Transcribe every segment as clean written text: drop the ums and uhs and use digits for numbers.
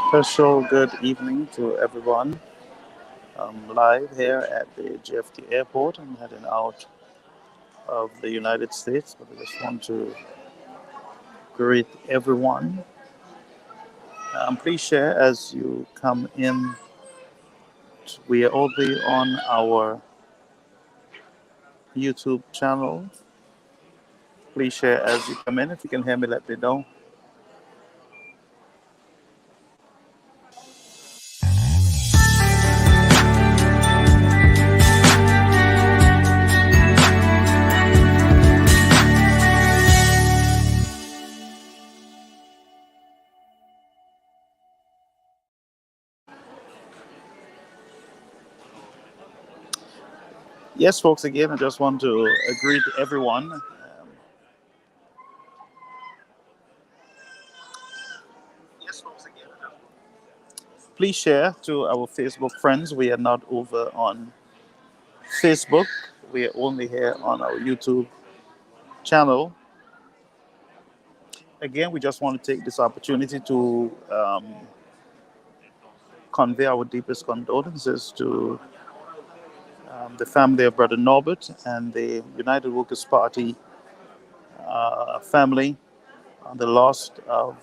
Special good evening to everyone. Live here at the JFK airport. I'm heading out of the United States, but I just want to greet everyone. Please share as you come in. We will be on our YouTube channel. Please share as you come in. If you can hear me, let me know. Yes, folks, again, I just want to greet everyone. Please share to our Facebook friends. We are not over on Facebook. We are only here on our YouTube channel. Again, we just want to take this opportunity to convey our deepest condolences to the family of Brother Norbert and the United Workers' Party family on the loss of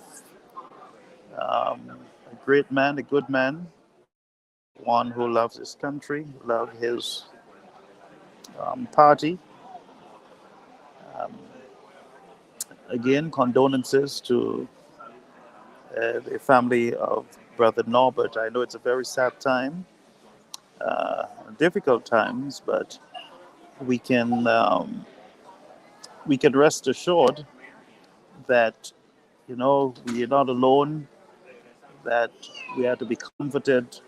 a great man, a good man, one who loves his country, loved his party. Um, Again, condolences to the family of Brother Norbert. I know it's a very sad time, difficult times, but we can um, we can rest assured that we are not alone. That we are to be comforted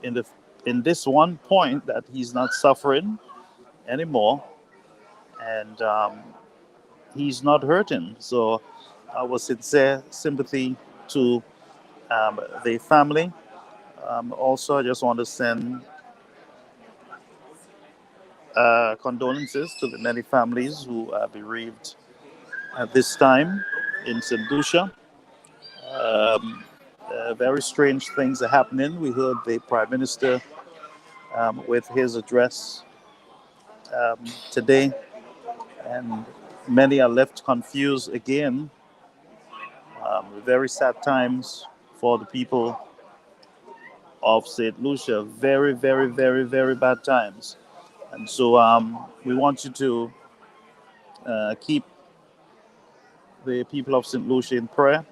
in this one point that he's not suffering anymore, and he's not hurting. So, our sincere sympathy to the family. Also, I just want to send condolences to the many families who are bereaved at this time in St. Lucia. Um, very strange things are happening. We heard the Prime Minister with his address today, and many are left confused again. Very sad times for the people of St. Lucia. Very, very, very, very bad times. And so we want you to keep the people of St. Lucia in prayer.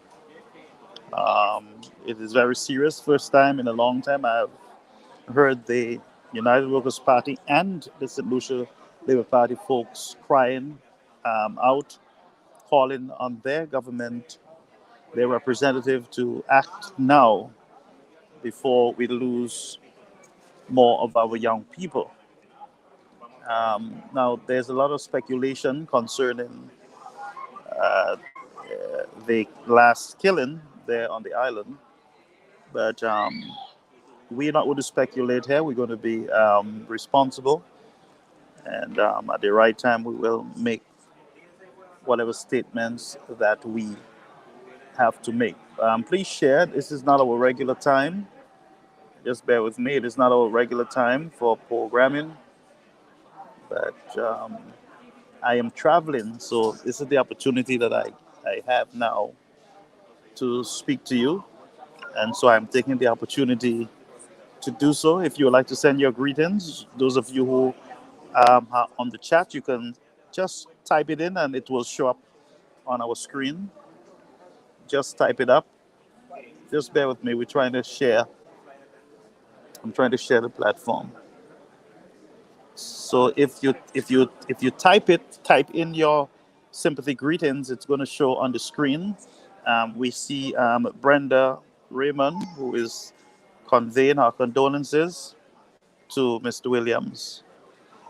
It is very serious. First time in a long time I've heard the United Workers' Party and the St. Lucia Labour Party folks crying out, calling on their government, their representative to act now before we lose more of our young people. Now, there's a lot of speculation concerning the last killing there on the island, but we're not going to speculate here. We're going to be responsible, and at the right time, we will make whatever statements that we have to make. Please share. This is not our regular time. Just bear with me. It is not our regular time for programming, but I am traveling, so this is the opportunity that I have now to speak to you. And so I'm taking the opportunity to do so. If you would like to send your greetings, those of you who are on the chat, you can just type it in and it will show up on our screen. Just type it up. Just bear with me. We're trying to share. I'm trying to share the platform. So if you type in your sympathy greetings, it's going to show on the screen. We see Brenda Raymond, who is conveying our condolences to Mr. Williams'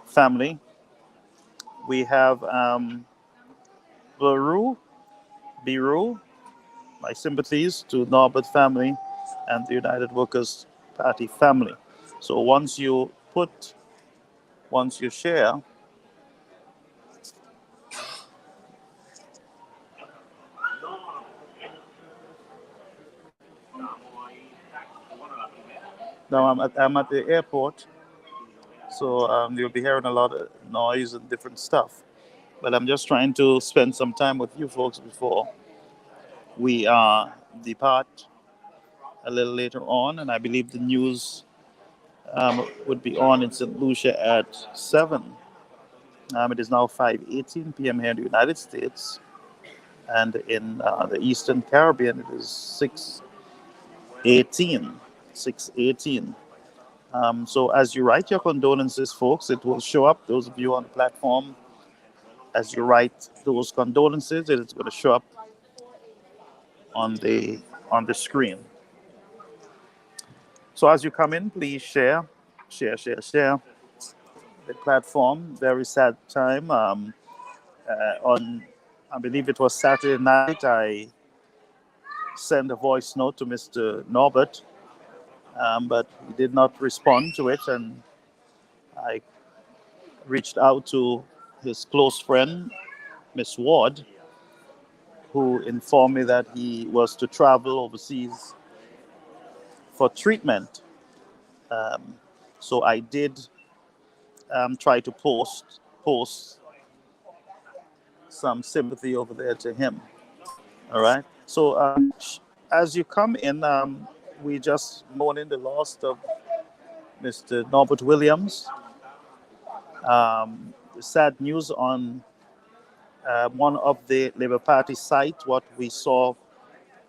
family. We have Beru, Biru, my sympathies to Norbert family and the United Workers Party family. So once you share, now I'm at the airport, so you'll be hearing a lot of noise and different stuff. But I'm just trying to spend some time with you folks before we depart a little later on, and I believe the news would be on in St. Lucia at 7. It is now 5:18 p.m. here in the United States, and in the Eastern Caribbean it is 6:18. 6:18. So as you write your condolences, folks, it will show up. Those of you on the platform, as you write those condolences, it is going to show up on the screen. So as you come in, please share the platform. Very sad time. On, I believe it was Saturday night, I sent a voice note to Mr. Norbert, but he did not respond to it, and I reached out to his close friend, Miss Ward, who informed me that he was to travel overseas for treatment. Um, so I did try to post some sympathy over there to him. All right. So as you come in, we just mourning the loss of Mr. Norbert Williams. Sad news on one of the Labour Party site. What we saw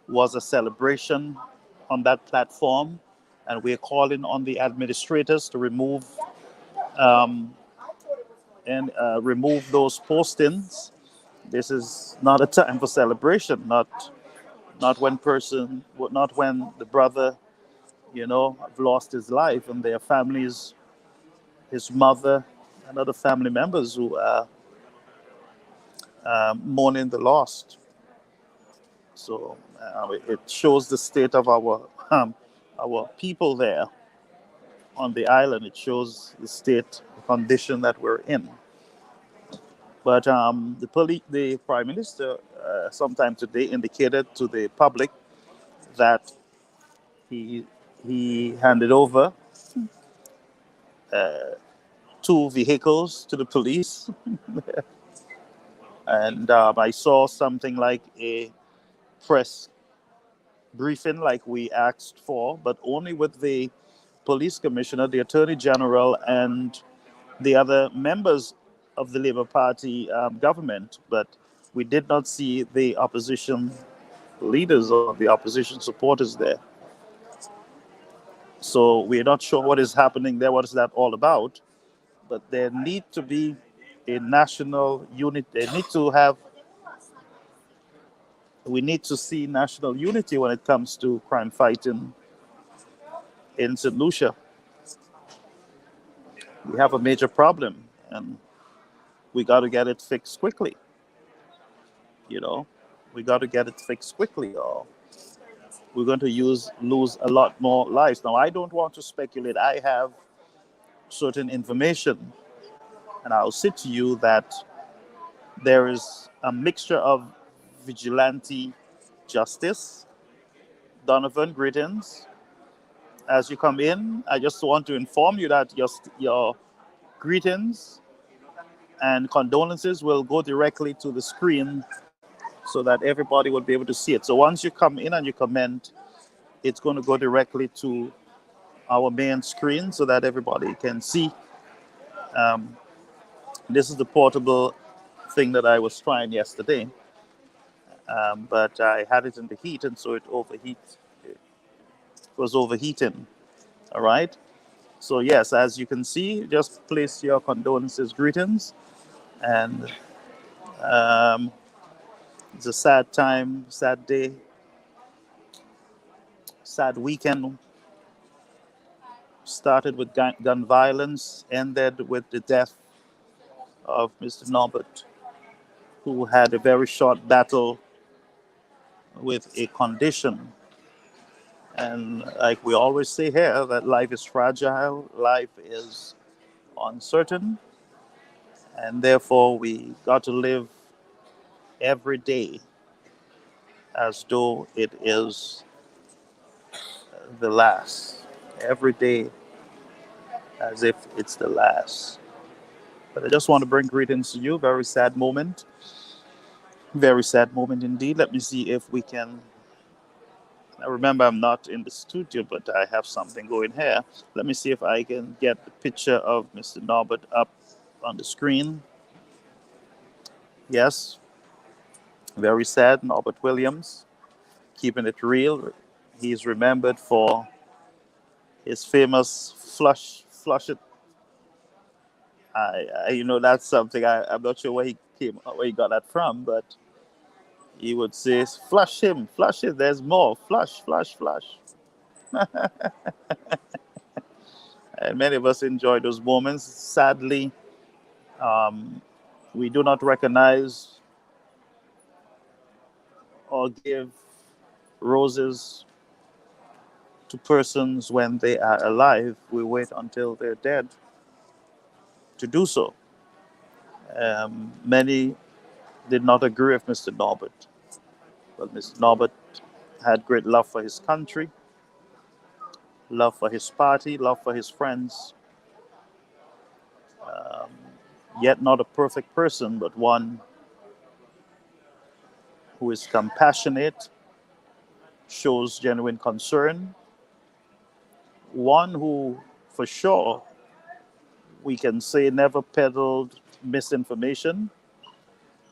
was a celebration on that platform, and we're calling on the administrators to um, remove those postings. This is not a time for celebration. Not when the brother, have lost his life, and their families, his mother, and other family members who are mourning the lost. So it shows the state of our people there on the island. It shows the state, the condition that we're in. But the prime minister, sometime today, indicated to the public that he handed over uh, 2 vehicles to the police, and I saw something like a press briefing, like we asked for, but only with the police commissioner, the attorney general, and the other members of the Labour Party government. But we did not see the opposition leaders or the opposition supporters there. So we're not sure what is happening there. What is that all about? But there need to be a national unit. We need to see national unity when it comes to crime fighting in St. Lucia. We have a major problem, and we got to get it fixed quickly. You know, we got to get it fixed quickly, or we're going to lose a lot more lives. Now, I don't want to speculate. I have certain information, and I'll say to you that there is a mixture of vigilante justice. Donovan, greetings. As you come in, I just want to inform you that your greetings and condolences will go directly to the screen so that everybody will be able to see it. So once you come in and you comment, it's going to go directly to our main screen so that everybody can see. Um, this is the portable thing that I was trying yesterday, but I had it in the heat, and so it was overheating. All right. So yes, as you can see, just place your condolences, greetings, and um, it's a sad time, sad day, sad weekend. Started with gun violence, ended with the death of Mr. Norbert. who had a very short battle with a condition. And like we always say here, that life is fragile, life is uncertain, and therefore we got to live every day as though it is the last. Every day as if it's the last. But I just want to bring greetings to you. Very sad moment. Very sad moment indeed. Let me see if we can. I remember I'm not in the studio, but I have something going here. Let me see if I can get the picture of Mr. Norbert up on the screen. Yes, very sad. Norbert Williams, keeping it real. He's remembered for his famous flush it. That's something I'm not sure where he got that from, but he would say, "Flush him, flush it. There's more. Flush, flush, flush." And many of us enjoy those moments. Sadly, um, we do not recognize or give roses to persons when they are alive. We wait until they're dead to do so. Many did not agree with Mr. Norbert, but Mr. Norbert had great love for his country, love for his party, love for his friends. Um, Yet not a perfect person, but one who is compassionate, shows genuine concern, one who, for sure, we can say never peddled misinformation.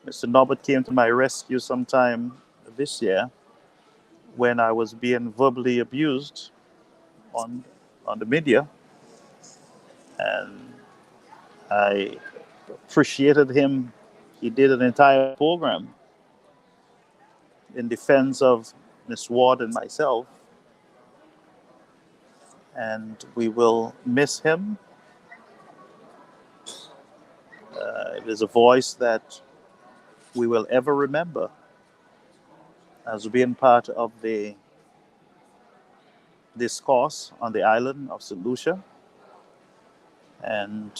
Mr. Norbert came to my rescue sometime this year when I was being verbally abused on the media, and I appreciated him. He did an entire program in defense of Miss Ward and myself, and we will miss him. It is a voice that we will ever remember as being part of the discourse on the island of St. Lucia. And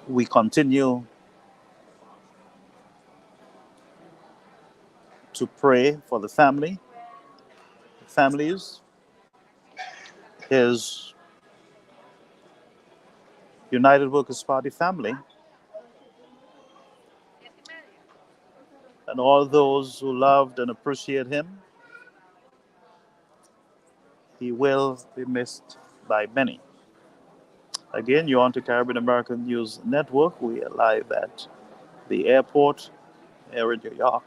we continue to pray for the families, his United Workers' Party family, and all those who loved and appreciate him. He will be missed by many. Again, you're on to Caribbean American News Network. We are live at the airport here in New York,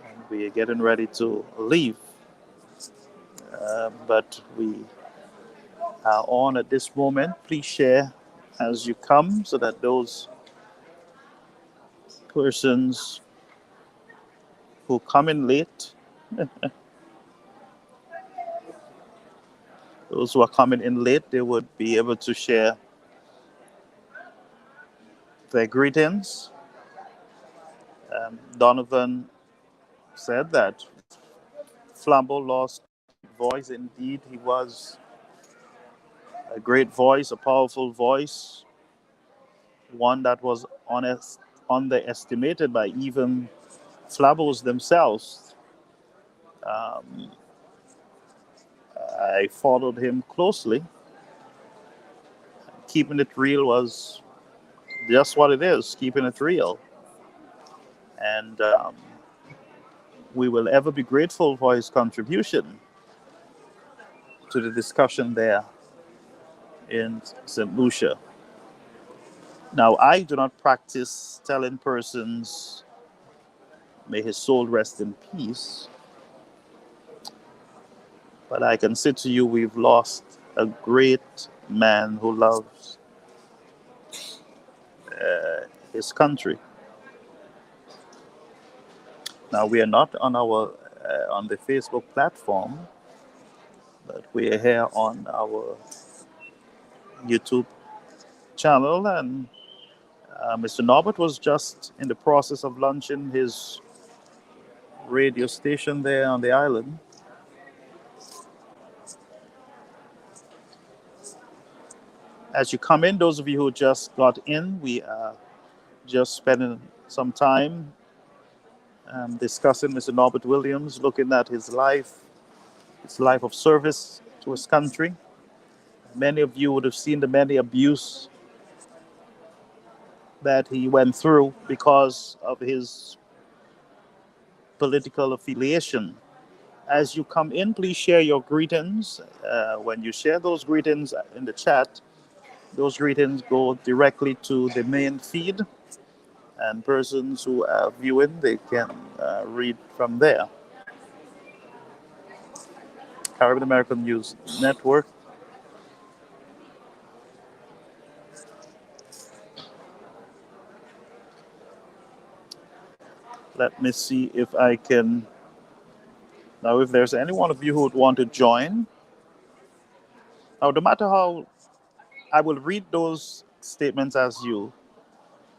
and we are getting ready to leave. But we are on at this moment. Please share as you come so that those persons who come in late, those who are coming in late, they would be able to share their greetings. Donovan said that Flambeau lost voice. Indeed, he was a great voice, a powerful voice, one that was underestimated by even Flambeaus themselves. Um, I followed him closely. Keeping it real was just what it is, keeping it real. And we will ever be grateful for his contribution to the discussion there in St. Lucia. Now, I do not practice telling persons, may his soul rest in peace, but I can say to you, we've lost a great man who loves his country. Now, we are not on the Facebook platform, but we are here on our YouTube channel, and Mr. Norbert was just in the process of launching his radio station there on the island. As you come in, those of you who just got in, we are just spending some time discussing Mr. Norbert Williams, looking at his life of service to his country. Many of you would have seen the many abuse that he went through because of his political affiliation. As you come in, please share your greetings. When you share those greetings in the chat, those greetings go directly to the main feed, and persons who are viewing, they can read from there. Caribbean American News Network. Let me see if I can. Now, if there's any one of you who would want to join, now, no matter how, I will read those statements as you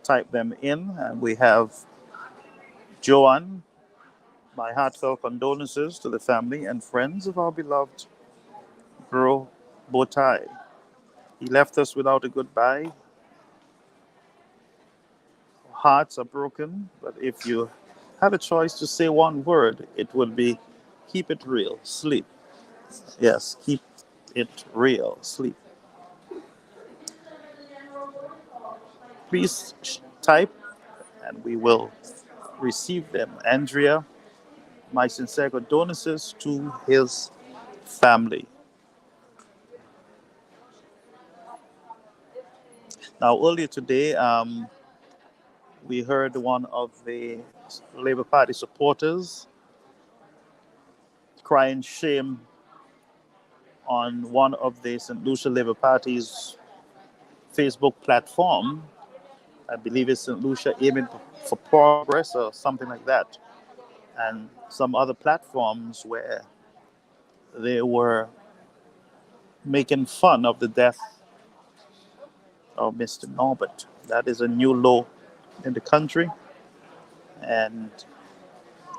type them in. And we have Joanne, my heartfelt condolences to the family and friends of our beloved Bro Botai. He left us without a goodbye. Hearts are broken, but if you had a choice to say one word, it would be keep it real, sleep. Yes, keep it real, sleep. Please type and we will receive them. Andrea, my sincere condolences to his family. Now, earlier today, we heard one of the Labour Party supporters crying shame on one of the St. Lucia Labour Party's Facebook platform. I believe it's St. Lucia Aiming for Progress or something like that. And some other platforms where they were making fun of the death of Mr. Norbert. That is a new law in the country. And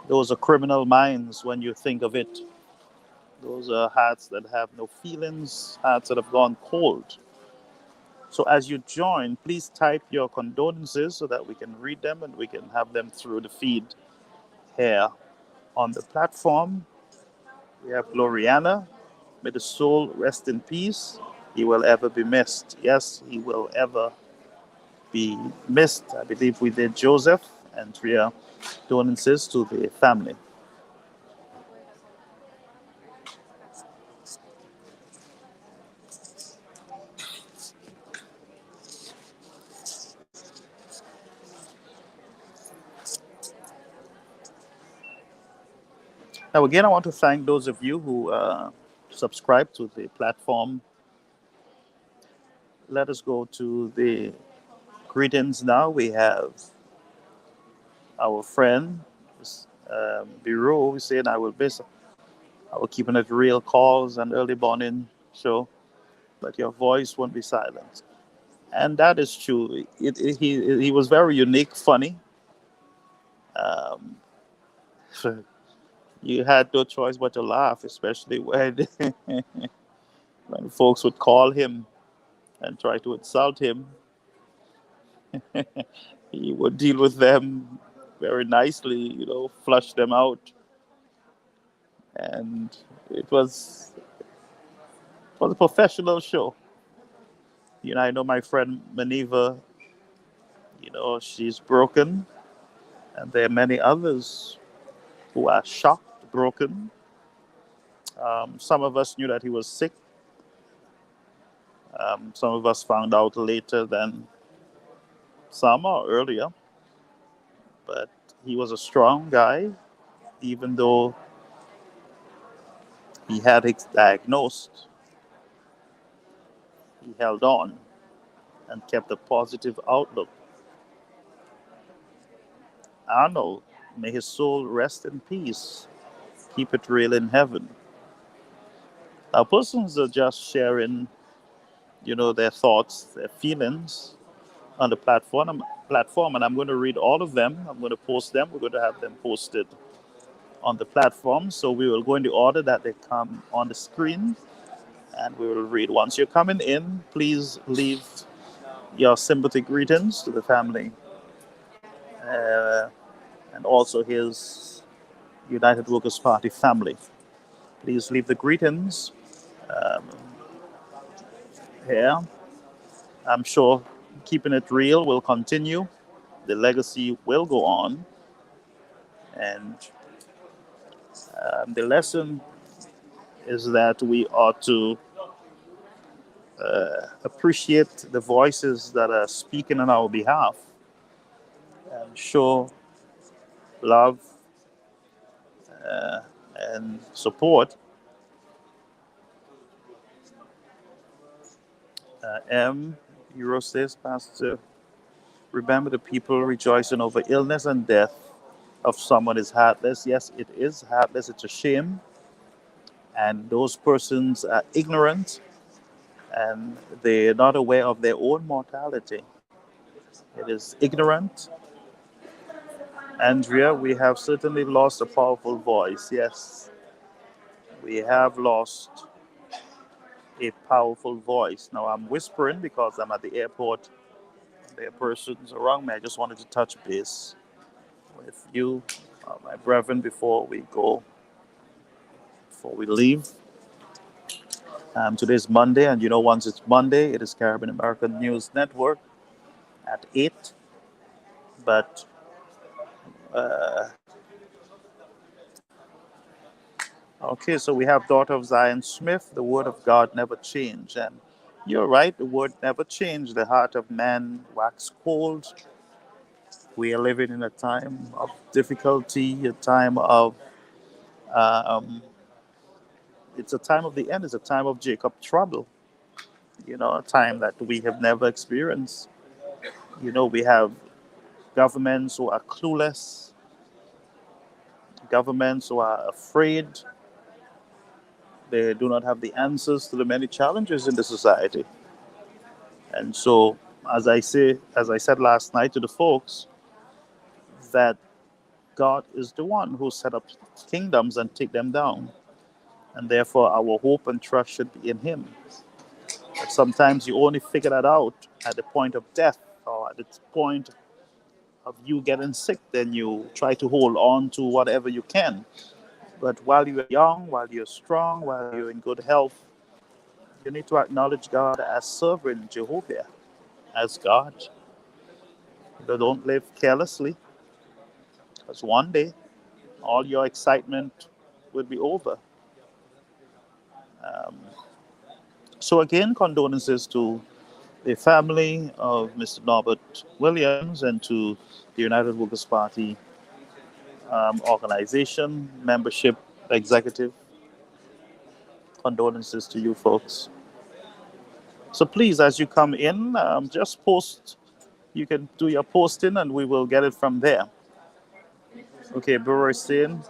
those are criminal minds when you think of it. Those are hearts that have no feelings, hearts that have gone cold. So as you join, please type your condolences so that we can read them and we can have them through the feed here on the platform. We have Gloriana. May the soul rest in peace. He will ever be missed. Yes, he will ever be missed. I believe we did Joseph and Tria condolences to the family. Now, again, I want to thank those of you who subscribe to the platform. Let us go to the greetings now. We have our friend, Biro, saying, I will keep it real calls and early morning show, but your voice won't be silenced. And that is true. He was very unique, funny. Um, you had no choice but to laugh, especially when when folks would call him and try to insult him. He would deal with them very nicely, flush them out. And it was a professional show. I know my friend Maniva, she's broken, and there are many others who are shocked, broken. Some of us knew that he was sick. Some of us found out later than some or earlier. But he was a strong guy, even though he had it diagnosed. He held on and kept a positive outlook. Arnold, may his soul rest in peace. Keep it real in heaven. Now, persons are just sharing, their thoughts, their feelings. on the platform, and I'm going to read all of them. I'm going to post them. We're going to have them posted on the platform. So we will go in the order that they come on the screen, and we will read. Once you're coming in, please leave your sympathy greetings to the family, uh, and also his United Workers' Party family. Please leave the greetings um, here. I'm sure keeping it real will continue. The legacy will go on, and the lesson is that we ought to appreciate the voices that are speaking on our behalf and show love and support. M. Euro says, Pastor, remember the people rejoicing over illness and death of someone is heartless. Yes, it is heartless. It's a shame. And those persons are ignorant and they're not aware of their own mortality. It is ignorant. Andrea, we have certainly lost a powerful voice. Yes, we have lost a powerful voice. Now I'm whispering because I'm at the airport. There are persons around me. I just wanted to touch base with you, my brethren, before we leave. Today's Monday, and you know, once it's Monday, it is Caribbean American News Network at 8. But okay, so we have Daughter of Zion Smith, the word of God never changed. And you're right, the word never changed. The heart of man waxed cold. We are living in a time of difficulty, a time of, um, it's a time of the end, it's a time of Jacob trouble, a time that we have never experienced. We have governments who are clueless, governments who are afraid. They do not have the answers to the many challenges in the society. And so, as I said last night to the folks, that God is the one who set up kingdoms and take them down. And therefore, our hope and trust should be in Him. But sometimes you only figure that out at the point of death or at the point of you getting sick. Then you try to hold on to whatever you can. But while you are young, while you're strong, while you're in good health, you need to acknowledge God as sovereign Jehovah, as God. Don't live carelessly, because one day all your excitement will be over. Um, so again, condolences to the family of Mr. Norbert Williams and to the United Workers' Party organization, membership, executive. Condolences to you folks. So please, as you come in, just post. You can do your posting and we will get it from there. Okay, Brewer is saying,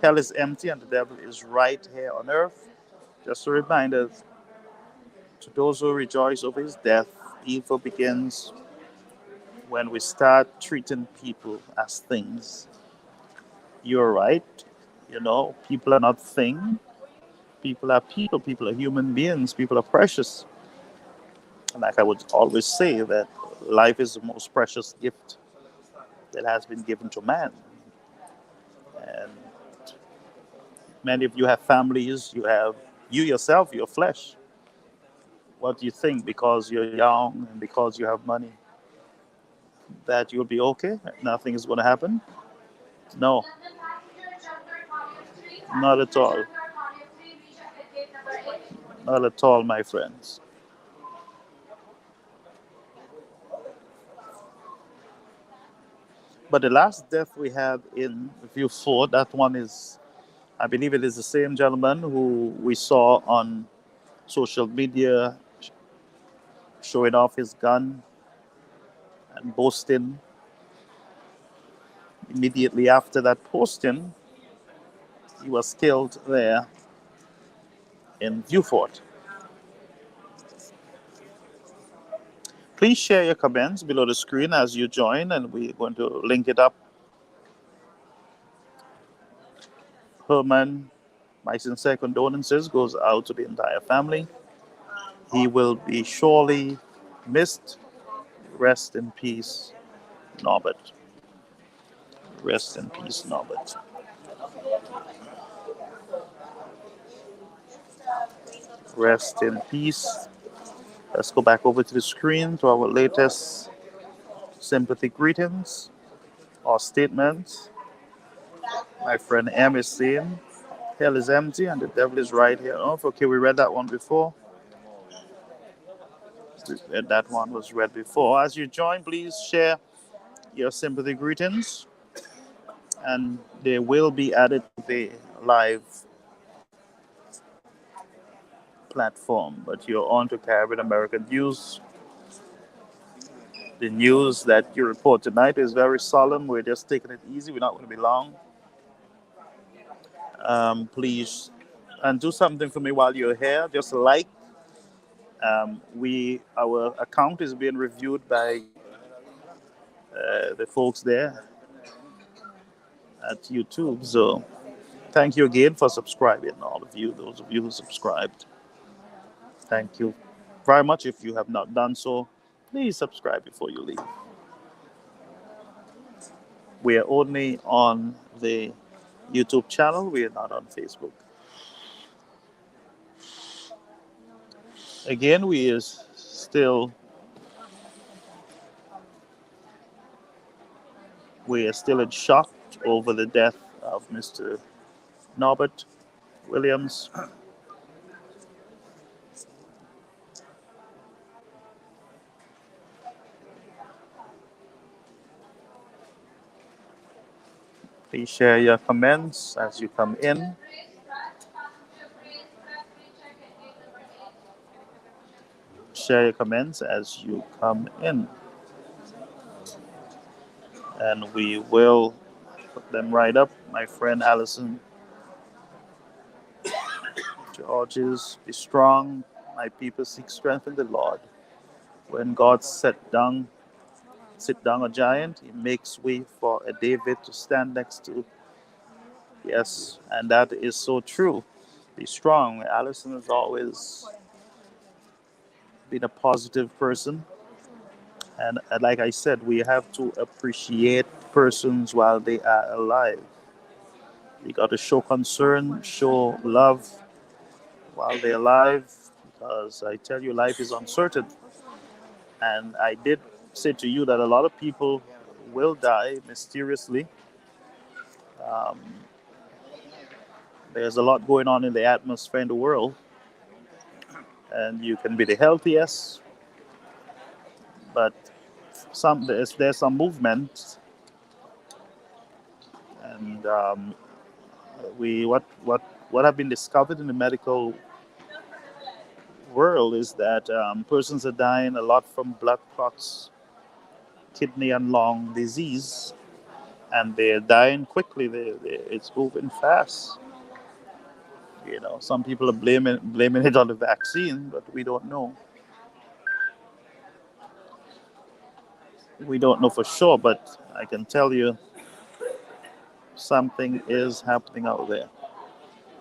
hell is empty and the devil is right here on earth. Just a reminder to those who rejoice over his death, evil begins when we start treating people as things. You're right. People are not things. People are people. People are human beings. People are precious. And like I would always say, that life is the most precious gift that has been given to man. And many of you have families. You yourself, your flesh. What do you think? Because you're young and because you have money, that you'll be okay? Nothing is going to happen? No, not at all. Not at all, my friends. But the last death we had in View 4, that one is, I believe it is the same gentleman who we saw on social media showing off his gun and boasting. Immediately after that posting, he was killed there in Viewfort. Please share your comments below the screen as you join, and we're going to link it up. Herman, my sincere condolences goes out to the entire family. He will be surely missed. Rest in peace, Norbert. Rest in peace, Norbert. Rest in peace. Let's go back over to the screen to our latest sympathy greetings or statements. My friend M is saying, hell is empty and the devil is right here. Oh, okay, we read that one before. That one was read before. As you join, please share your sympathy greetings, and they will be added to the live platform. But you're on to Caribbean American News. The news that you report tonight is very solemn. We're just taking it easy. We're not going to be long. Please, and do something for me while you're here. Just like our account is being reviewed by the folks there at YouTube. So thank you again for subscribing, all of you, those of you who subscribed. Thank you very much. If you have not done so, please subscribe before you leave. We are only on the YouTube channel. We are not on Facebook. Again, we are still in shock over the death of Mr. Norbert Williams. Please share your comments as you come in. Share your comments as you come in. And we will put them right up. My friend Allison Georges, be strong. My people seek strength in the Lord. When God sit down a giant, he makes way for a David to stand next to. Yes, and that is so true. Be strong. Allison has always been a positive person. And like I said, we have to appreciate persons while they are alive. You got to show concern, show love while they're alive, because I tell you, life is uncertain. And I did say to you that a lot of people will die mysteriously. Um, there's a lot going on in the atmosphere in the world, and you can be the healthiest, but there's some movement, and what have been discovered in the medical world is that persons are dying a lot from blood clots, kidney and lung disease, and they're dying quickly. It's moving fast. You know, some people are blaming it on the vaccine, but we don't know. We don't know for sure, but I can tell you something is happening out there.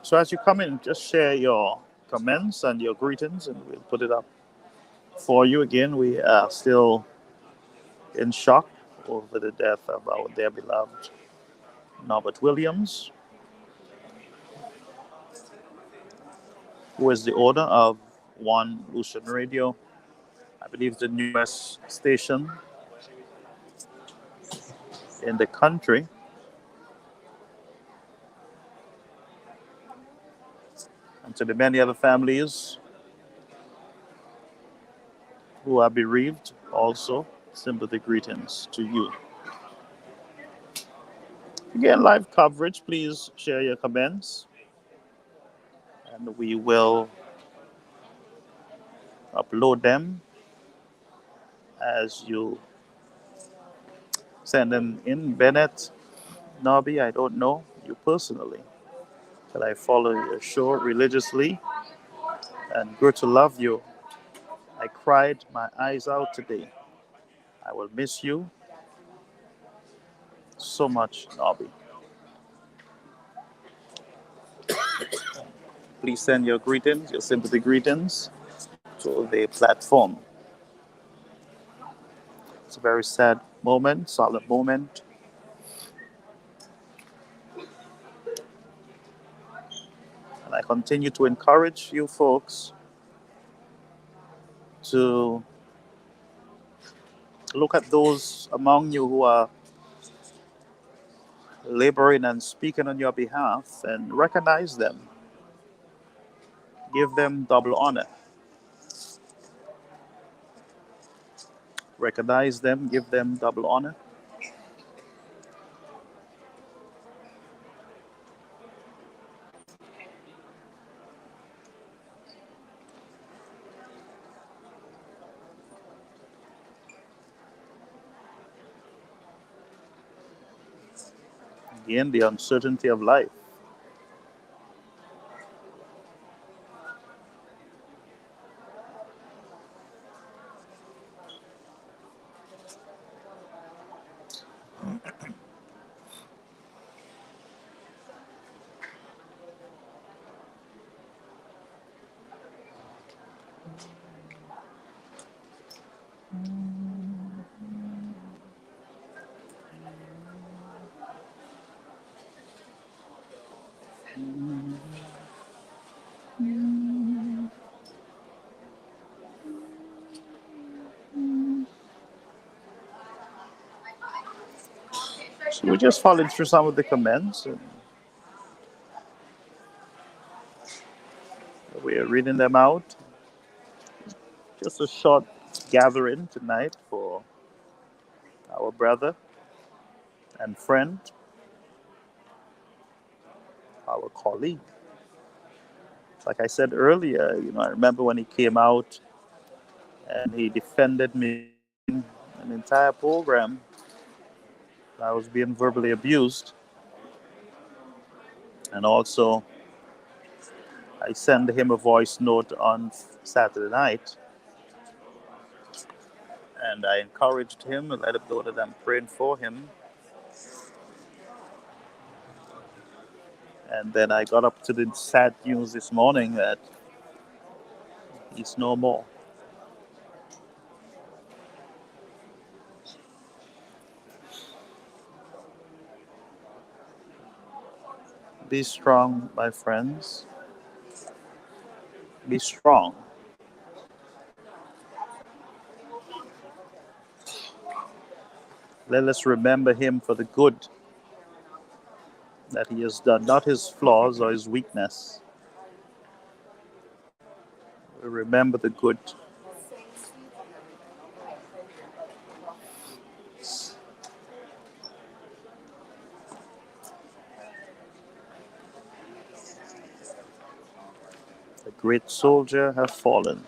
So as you come in, just share your comments and your greetings, and we'll put it up for you. Again, we are still in shock over the death of our dear beloved Norbert Williams, who is the owner of One Lucian Radio. I believe the newest station in the country. And to the many other families who are bereaved, also sympathy greetings to you. Again, live coverage, please share your comments, and we will upload them as you send them in. Bennett, Nobby, I don't know you personally, but I follow your show religiously and good to love you. I cried my eyes out today. I will miss you so much, Nobby. Please send your greetings, your sympathy greetings to the platform. It's a very sad moment, solemn moment. And I continue to encourage you folks to look at those among you who are laboring and speaking on your behalf and recognize them. Give them double honor. Recognize them, give them double honor. Again, the uncertainty of life. So we're just following through some of the comments, and we're reading them out. Just a short gathering tonight for our brother and friend, our colleague. Like I said earlier, I remember when he came out and he defended me an entire program. I was being verbally abused, and also I sent him a voice note on Saturday night, and I encouraged him and let him know that I'm praying for him. And then I got up to the sad news this morning that he's no more. Be strong, my friends. Be strong. Let us remember him for the good that he has done, not his flaws or his weakness. We remember the good. The great soldier has fallen.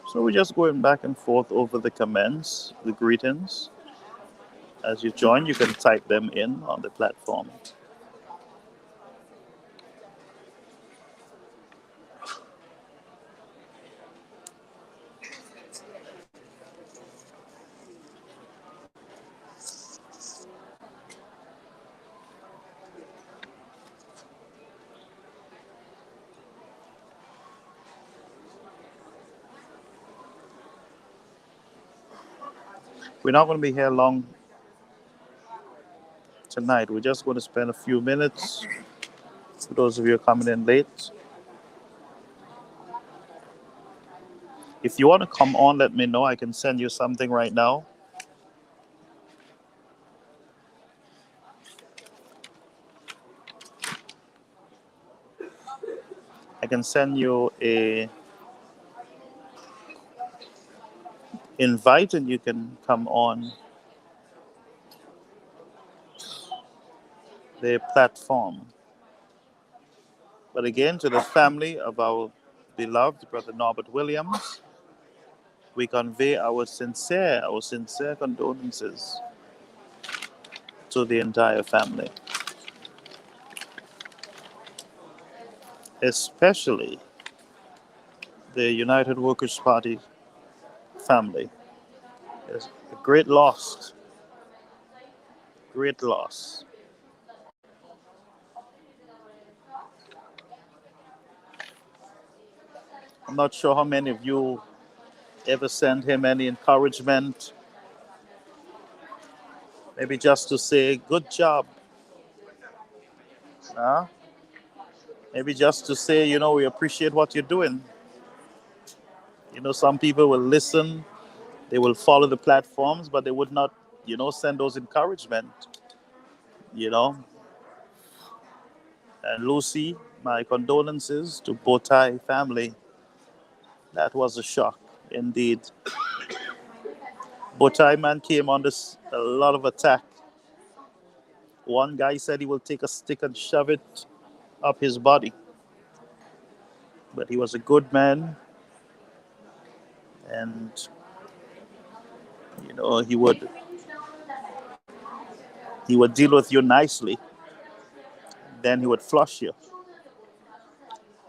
So we're just going back and forth over the comments, the greetings. As you join, you can type them in on the platform. We're not going to be here long tonight. We're just going to spend a few minutes. For those of you coming in late, if you want to come on, let me know. I can send you something right now. I can send you a invite and you can come on the platform. But again, to the family of our beloved brother Norbert Williams, we convey our sincere condolences to the entire family. especially the United Workers' Party family. It's a great loss. Great loss. I'm not sure how many of you ever send him any encouragement, maybe just to say, good job. Huh? Maybe just to say, we appreciate what you're doing. Some people will listen, they will follow the platforms, but they would not, send those encouragement, you know. And Lucy, my condolences to Botai family. That was a shock indeed. Botai man came under a lot of attack. One guy said he will take a stick and shove it up his body. But he was a good man, and he would deal with you nicely. Then he would flush you.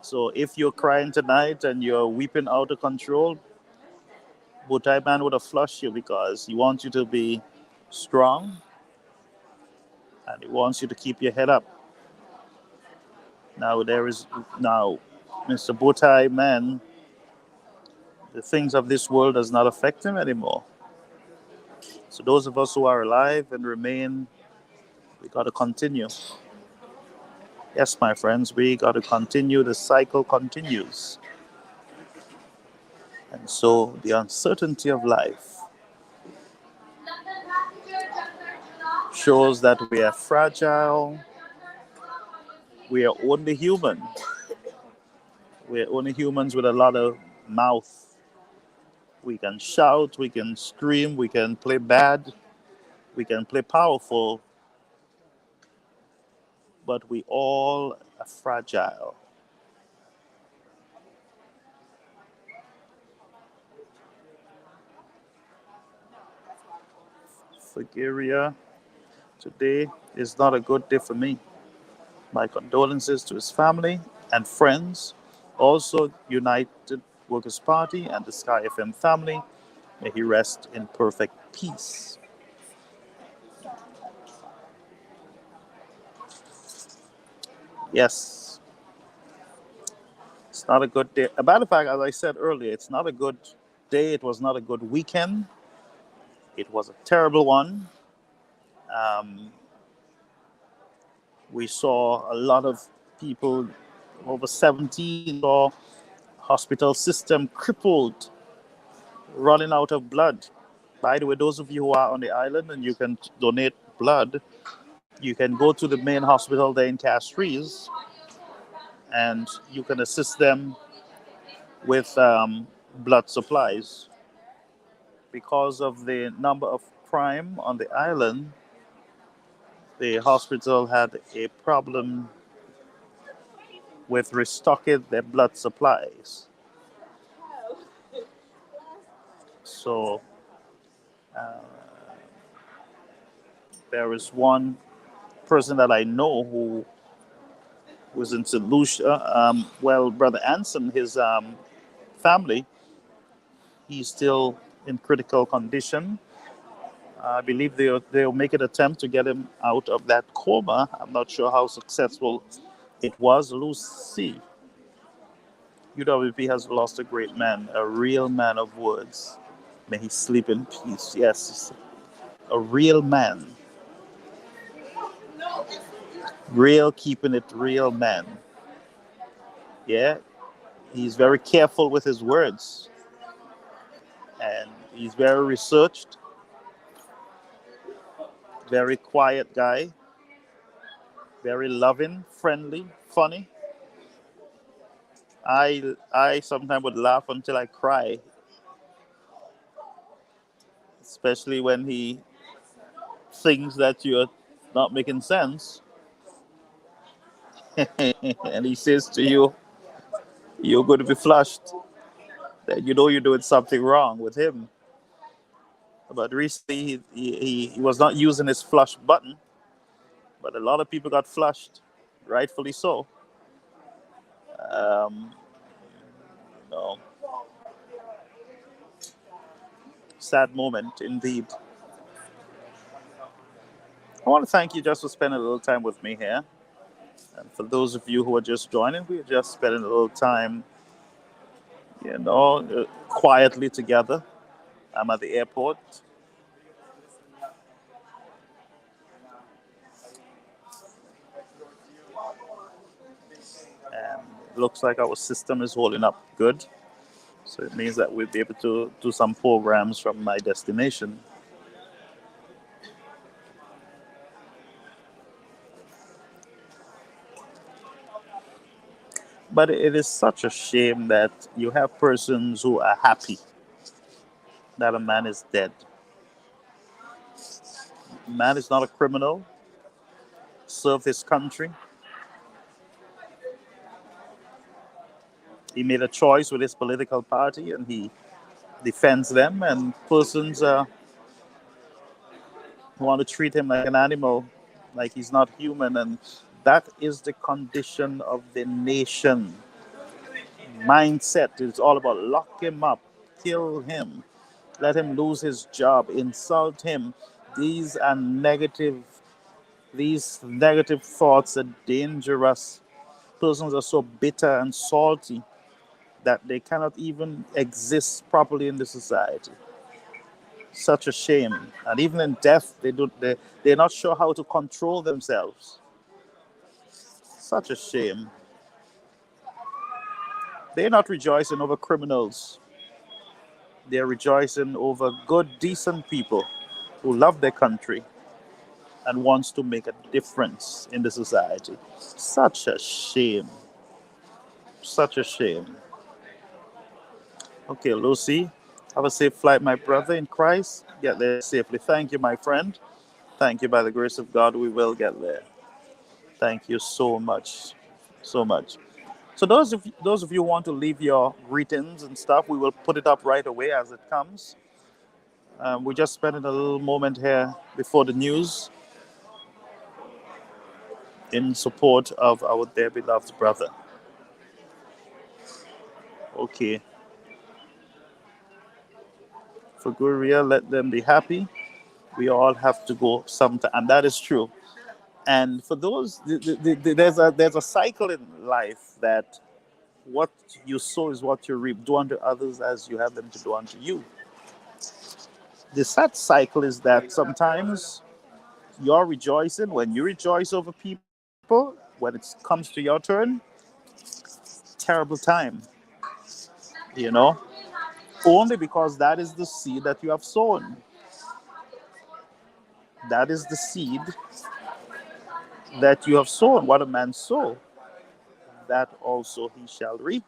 So if you're crying tonight and you're weeping out of control, Botai man would have flushed you because he wants you to be strong and he wants you to keep your head up. Now Mr. Botai man, the things of this world does not affect him anymore. So those of us who are alive and remain, we got to continue. Yes, my friends, we got to continue. The cycle continues. And so the uncertainty of life shows that we are fragile. We are only human. We are only humans with a lot of mouth. We can shout, we can scream, we can play bad, we can play powerful, but we all are fragile. Figueria, today is not a good day for me. My condolences to his family and friends, also United Workers' Party and the Sky FM family. May he rest in perfect peace. Yes, it's not a good day. A matter of fact, as I said earlier, it's not a good day. It was not a good weekend. It was a terrible one. Um, we saw a lot of people over 70 saw hospital system crippled, running out of blood. By the way, those of you who are on the island and you can donate blood, you can go to the main hospital there in Castries and you can assist them with blood supplies. Because of the number of crime on the island, the hospital had a problem with restocking their blood supplies. So uh, there is one person that I know who was in St. Lucia. Brother Anson, his family, he's still in critical condition. I believe they'll make an attempt to get him out of that coma. I'm not sure how successful it was. Lucy, UWP has lost a great man, a real man of words. May he sleep in peace. Yes, a real man. Real, keeping it real man. Yeah, he's very careful with his words. And he's very researched, very quiet guy, very loving, friendly, funny. I sometimes would laugh until I cry, especially when he thinks that you're not making sense. And he says to you, you're going to be flushed. That you're doing something wrong with him. But recently, he was not using his flush button, but a lot of people got flushed, rightfully so. Um, no, sad moment indeed. I want to thank you just for spending a little time with me here. And for those of you who are just joining, we're just spending a little time, quietly together. I'm at the airport. And it looks like our system is holding up good. So it means that we'll be able to do some programs from my destination. But it is such a shame that you have persons who are happy that a man is dead. Man is not a criminal, served his country. He made a choice with his political party and he defends them. And persons want to treat him like an animal, like he's not human. And that is the condition of the nation. Mindset is all about lock him up, kill him, let him lose his job, insult him. These are negative. These negative thoughts are dangerous. Persons are so bitter and salty that they cannot even exist properly in the society. Such a shame. And even in death, they're not sure how to control themselves. Such a shame. They're not rejoicing over criminals. They're rejoicing over good, decent people who love their country and wants to make a difference in the society. Such a shame. Such a shame. Okay, Lucy, have a safe flight, my brother in Christ. Get there safely. Thank you, my friend. Thank you. By the grace of God, we will get there. Thank you so much. So much. So those of you who want to leave your greetings and stuff, we will put it up right away as it comes. We're just spending a little moment here before the news in support of our dear beloved brother. Okay. For Guria, let them be happy. We all have to go sometime, and that is true. And for those, there's a cycle in life that what you sow is what you reap. Do unto others as you have them to do unto you. The sad cycle is that sometimes you're rejoicing when you rejoice over people. When it comes to your turn, terrible time. You know, only because that is the seed that you have sown. That is the seed that you have sown. What a man sow, that also he shall reap.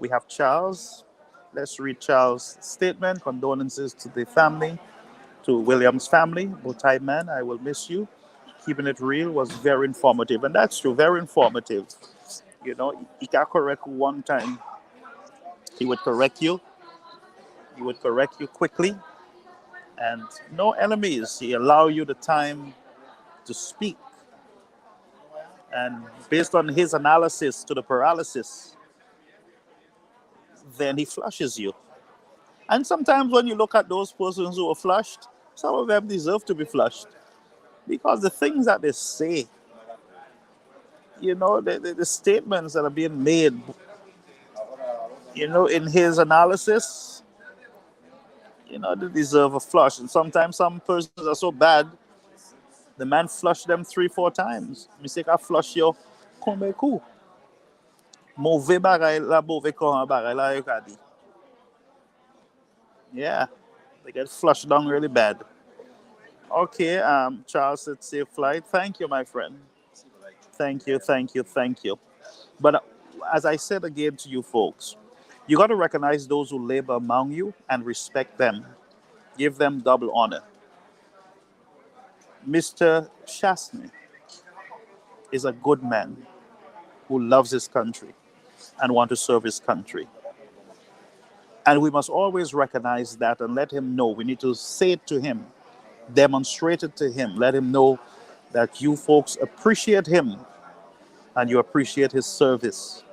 We have Charles. Let's read Charles' statement. Condolences to the family, to William's family. Multi man, I will miss you. Keeping it real was very informative. And that's true, very informative. He can correct one time. He would correct you. He would correct you quickly. And no enemies. He allow you the time to speak. And based on his analysis to the paralysis, then he flushes you. And sometimes when you look at those persons who are flushed, some of them deserve to be flushed. Because the things that they say, the statements that are being made, in his analysis, they deserve a flush. And sometimes some persons are so bad, the man flushed them 3-4 times. Mistake I flush you, come coup. Mauvais bagay la mauvais courant bagay la yo ka di. Yeah, they get flushed down really bad. Okay, Charles said safe flight. Thank you, my friend. Thank you, thank you, thank you. But as I said again to you folks, you got to recognize those who labor among you and respect them. Give them double honor. Mr. Chastney is a good man who loves his country and wants to serve his country. And we must always recognize that and let him know. We need to say it to him, demonstrate it to him, let him know that you folks appreciate him and you appreciate his service,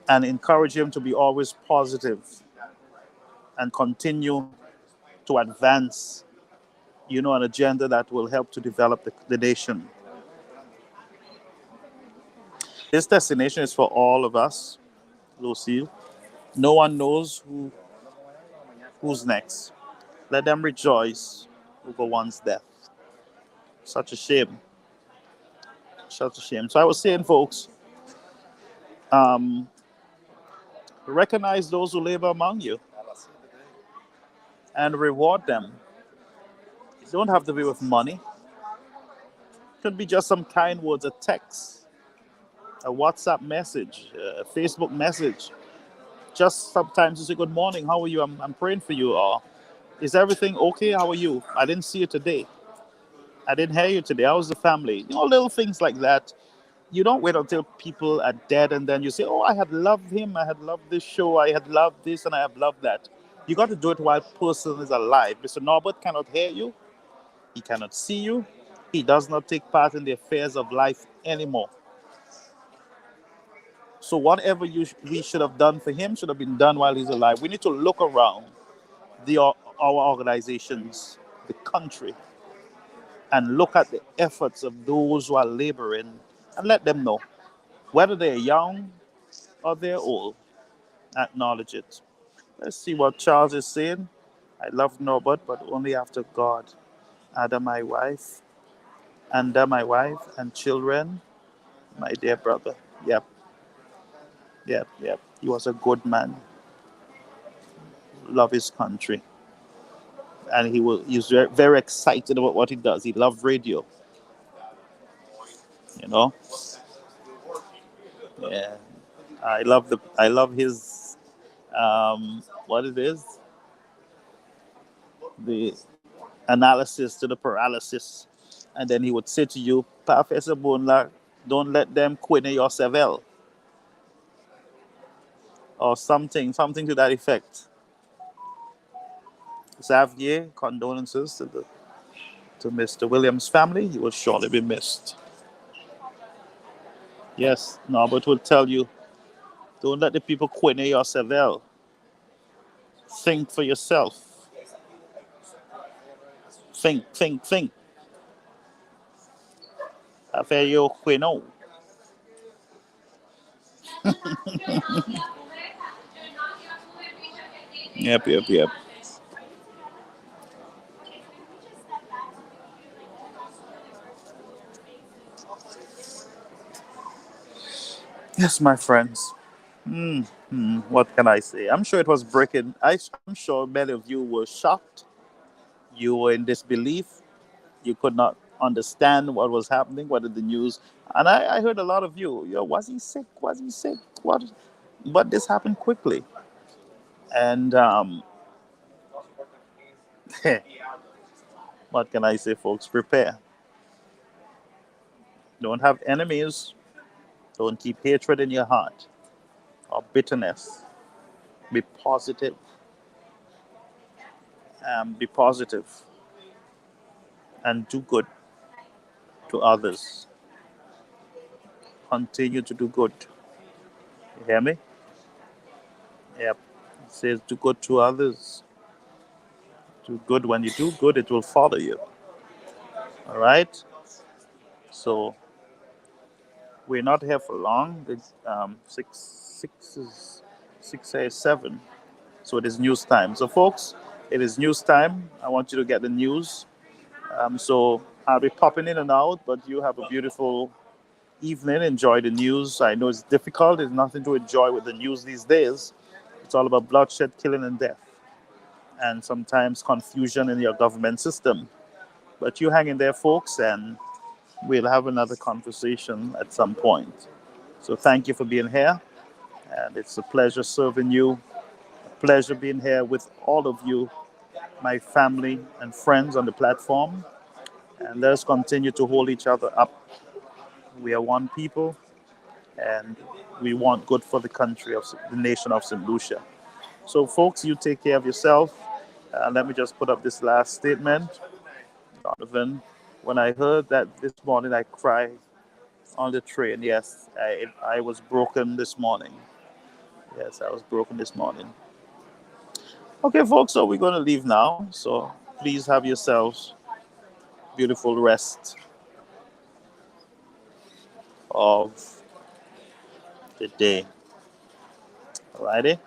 and encourage him to be always positive and continue to advance, an agenda that will help to develop the nation. This destination is for all of us, Lucille. No one knows who's next. Let them rejoice over one's death. Such a shame. Such a shame. So I was saying, folks, um, recognize those who labor among you and reward them. You don't have to be with money. It could be just some kind words, a text, a WhatsApp message, a Facebook message. Just sometimes you say, good morning, how are you? I'm praying for you. Or, is everything okay? How are you? I didn't see you today. I didn't hear you today. How's the family? Little things like that. You don't wait until people are dead and then you say, oh, I had loved him. I had loved this show. I had loved this and I have loved that. You got to do it while person is alive. Mr. Norbert cannot hear you. He cannot see you. He does not take part in the affairs of life anymore. So whatever we should have done for him should have been done while he's alive. We need to look around our organizations, the country, and look at the efforts of those who are laboring and let them know, whether they're young or they're old, acknowledge it. Let's see what Charles is saying. I love Norbert, but only after God. Ada, my wife, my wife and children, my dear brother. Yep, yep, yep. He was a good man. Love his country. And he's very, very excited about what he does. He loved radio. You know? Yeah. I love his what it is? The analysis to the paralysis. And then he would say to you, Professor Bonla, don't let them quench your cervelle. Or something to that effect. Xavier, condolences to Mr. Williams' family. He will surely be missed. Yes, Norbert will tell you, don't let the people quench your cervelle. Think for yourself. Think. After you queno. Yep. Yes, my friends. What can I say? I'm sure it was breaking. I'm sure many of you were shocked. You were in disbelief. You could not understand what was happening, what did the news. And I heard a lot of you, was he sick? Was he sick? What? But this happened quickly. And what can I say, folks? Prepare. Don't have enemies. Don't keep hatred in your heart or bitterness. Be positive. Be positive and do good to others. Continue to do good. You hear me? Yep. It says do good to others. Do good. When you do good, it will follow you. All right? So we're not here for long. It's 6:07. So it is news time. So folks, it is news time. I want you to get the news. So I'll be popping in and out, but you have a beautiful evening. Enjoy the news. I know it's difficult. There's nothing to enjoy with the news these days. It's all about bloodshed, killing, and death, and sometimes confusion in your government system. But you hang in there, folks, and we'll have another conversation at some point. So thank you for being here, and it's a pleasure serving you. A pleasure being here with all of you, my family and friends on the platform. And let us continue to hold each other up. We are one people, and we want good for the country of the nation of St. Lucia. So, folks, you take care of yourself. Let me just put up this last statement. Donovan, when I heard that this morning, I cried On the train, yes. I was broken this morning. Yes, I was broken this morning. Okay, folks, so we're going to leave now. So please have yourselves beautiful rest of the day. Alrighty?